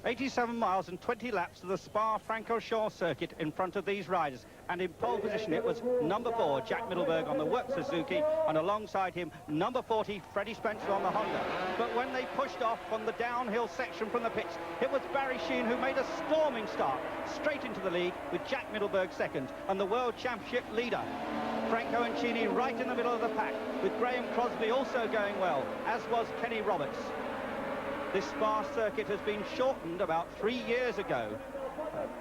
87 miles and 20 laps of the Spa-Francorchamps circuit in front of these riders, and in pole position it was number 4 Jack Middleburg on the work Suzuki, and alongside him number 40 Freddie Spencer on the Honda. But when they pushed off on the downhill section from the pits, it was Barry Sheene who made a storming start straight into the lead, with Jack Middleburg second and the World Championship leader Franco Ancini right in the middle of the pack, with Graham Crosby also going well, as was Kenny Roberts. This Spa circuit has been shortened about 3 years ago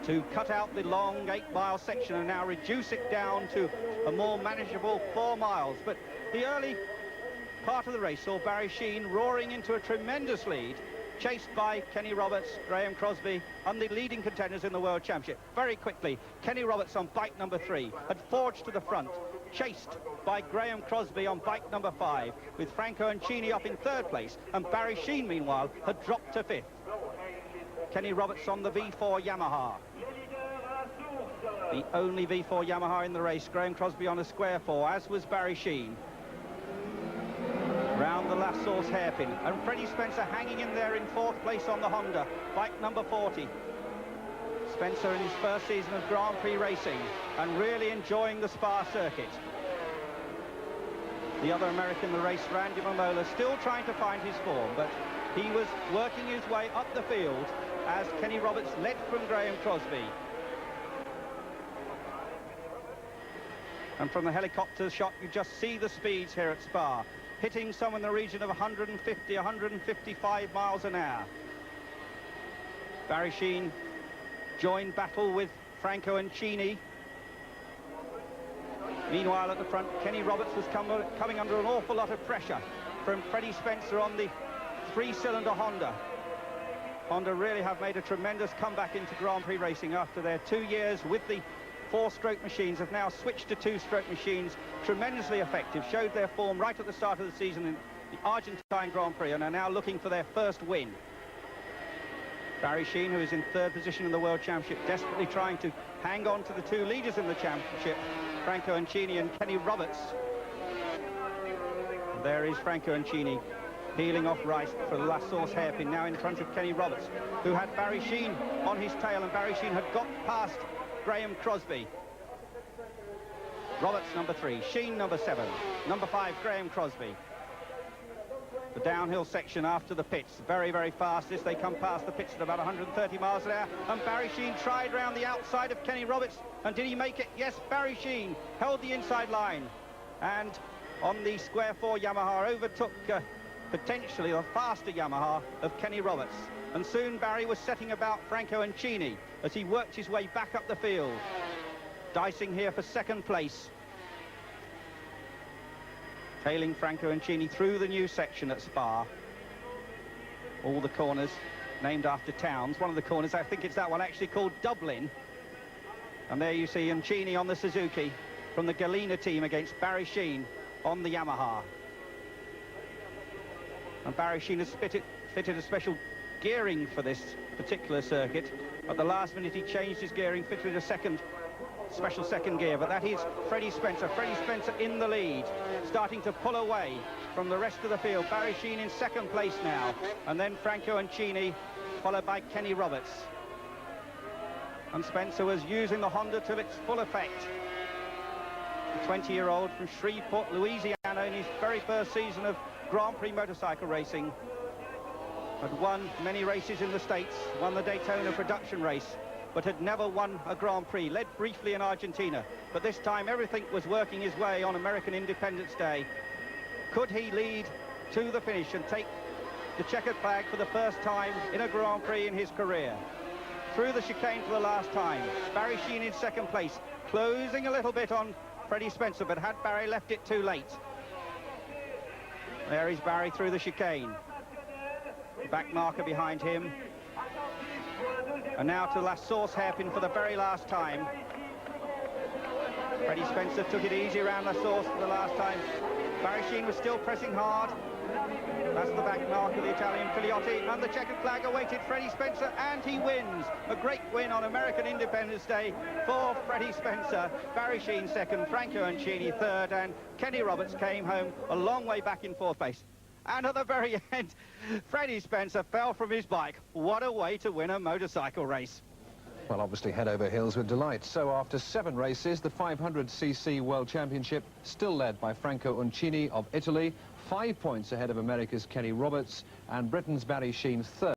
to cut out the long 8-mile section and now reduce it down to a more manageable 4 miles. But the early part of the race saw Barry Sheene roaring into a tremendous lead, chased by Kenny Roberts, Graham Crosby, and the leading contenders in the World Championship. Very quickly, Kenny Roberts on bike number 3 had forged to the front, chased by Graham Crosby on bike number 5, with Franco Ancini up in 3rd place, and Barry Sheene, meanwhile, had dropped to 5th. Kenny Roberts on the V4 Yamaha. The only V4 Yamaha in the race. Graham Crosby on a square 4, as was Barry Sheene. Round the last source hairpin, and Freddie Spencer hanging in there in 4th place on the Honda, bike number 40. Spencer in his first season of Grand Prix racing and really enjoying the Spa circuit. The other American in the race, Randy Mamola, still trying to find his form, but he was working his way up the field as Kenny Roberts led from Graham Crosby. And from the helicopter shot, you just see the speeds here at Spa, hitting some in the region of 150, 155 miles an hour. Barry Sheene joined battle with Franco Ancini. Meanwhile, at the front, Kenny Roberts was coming under an awful lot of pressure from Freddie Spencer on the 3-cylinder Honda. Honda really have made a tremendous comeback into Grand Prix racing after their 2 years with the 4-stroke machines, have now switched to 2-stroke machines, tremendously effective, showed their form right at the start of the season in the Argentine Grand Prix, and are now looking for their first win. Barry Sheene, who is in 3rd position in the World Championship, desperately trying to hang on to the 2 leaders in the championship, Franco Ancini and Kenny Roberts. And there is Franco Ancini peeling off right for the last source hairpin, now in front of Kenny Roberts, who had Barry Sheene on his tail, and Barry Sheene had got past Graham Crosby. Roberts number 3, Sheene number 7, number 5 Graham Crosby. The downhill section after the pits, very, very fast. This they come past the pits at about 130 miles an hour, and Barry Sheene tried round the outside of Kenny Roberts, and did he make it? Yes, Barry Sheene held the inside line, and on the square 4 Yamaha overtook potentially the faster Yamaha of Kenny Roberts. And soon Barry was setting about Franco Ancini as he worked his way back up the field, dicing here for 2nd place. Tailing Franco Ancini through the new section at Spa. All the corners named after towns. One of the corners, I think it's that one, actually called Dublin. And there you see Ancini on the Suzuki from the Galena team against Barry Sheene on the Yamaha. And Barry Sheene has fitted a special gearing for this particular circuit. At the last minute he changed his gearing, fitted a special second gear, but that is Freddie Spencer. Freddie Spencer in the lead, starting to pull away from the rest of the field. Barry Sheene in 2nd place now, and then Franco Ancini, followed by Kenny Roberts. And Spencer was using the Honda to its full effect. The 20-year-old from Shreveport, Louisiana, in his very first season of Grand Prix motorcycle racing, had won many races in the States, won the Daytona production race, but had never won a Grand Prix, led briefly in Argentina. But this time everything was working his way on American Independence Day. Could he lead to the finish and take the checkered flag for the first time in a Grand Prix in his career? Through the chicane for the last time. Barry Sheene in 2nd place, closing a little bit on Freddie Spencer, but had Barry left it too late. There is Barry through the chicane. The back marker behind him. And now to the last source hairpin for the very last time. Freddie Spencer took it easy around the source for the last time. Barry Sheene was still pressing hard. That's the back mark of the Italian Filiotti, and the checkered flag awaited Freddie Spencer, and he wins. A great win on American Independence Day for Freddie Spencer. Barry Sheene 2nd, Franco Ancini 3rd, and Kenny Roberts came home a long way back in 4th place. And at the very end, Freddie Spencer fell from his bike. What a way to win a motorcycle race. Well, obviously head over heels with delight. So after 7 races, the 500cc World Championship still led by Franco Uncini of Italy, 5 points ahead of America's Kenny Roberts, and Britain's Barry Sheen third.